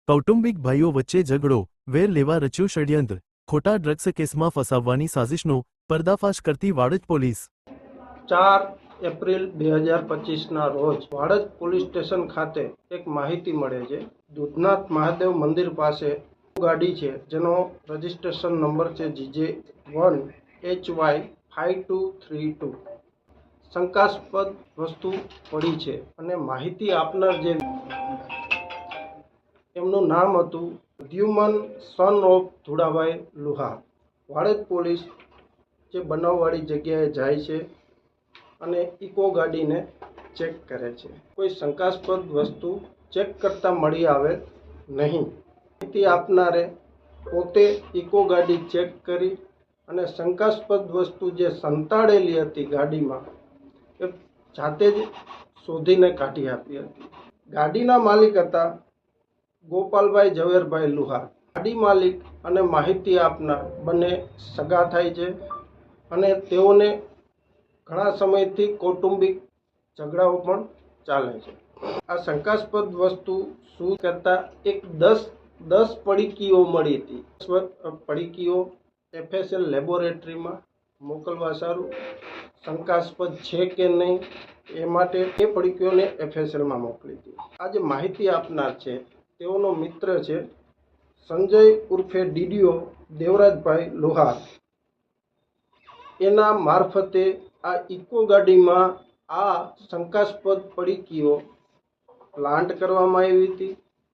કૌટુંબિક ભાઈઓ વચ્ચે ઝઘડો, વેર લેવા રચ્યું ષડયંત્ર, ખોટા ડ્રગ્સ કેસમાં ફસાવવાની સાજિશનો પર્દાફાશ કરતી વાડજ પોલીસ। 4 એપ્રિલ 2025ના રોજ વાડજ પોલીસ સ્ટેશન ખાતે એક માહિતી મળે છે। દૂધનાથ મહાદેવ મંદિર પાસે ગાડી છે જેનો રજિસ્ટ્રેશન નંબર છે GJ1HY5232। શંકાસ્પદ વસ્તુ પડી છે અને માહિતી આપનાર જે એમનું નામ હતું Dyuman son of Dhudabhai Luhar. Vadaj police જે બનાવવાળી જગ્યાએ જાય છે અને ઇકો ગાડીને ચેક કરે છે। કોઈ શંકાસ્પદ વસ્તુ ચેક કરતા મળી આવે નહીં। માહિતી આપનારે પોતે ઇકો ગાડી ચેક કરી અને શંકાસ્પદ વસ્તુ જે સંતાડેલી હતી ગાડીમાં એ જાતે જ શોધીને કાઢી આપી હતી। ગાડીના માલિક હતા ગોપાલભાઈ ઝવેરભાઈ લુહાર। ગાડી માલિક અને માહિતી આપનાર બંને સગા થાય છે અને તેઓને ઘણા સમયથી કૌટુંબિક ઝઘડાઓ પણ ચાલે છે। આ શંકાસ્પદ વસ્તુ શું કરતા એક 10 પડીકીઓ મળી હતી। પડીકીઓ FSL લેબોરેટરીમાં મોકલવા સારું શંકાસ્પદ છે કે નહીં એ માટે એ પડીકીઓને FSLમાં મોકલી હતી। આ જે માહિતી આપનાર છે તેઓનો મિત્ર છે સંજય ઉર્ફે ડીડીઓ દેવરાજભાઈ લુહાર। એના મારફતે આ ઇકો ગાડીમાં આ શંકાસ્પદ પડીકીઓ પ્લાન્ટ કરવામાં આવી હતી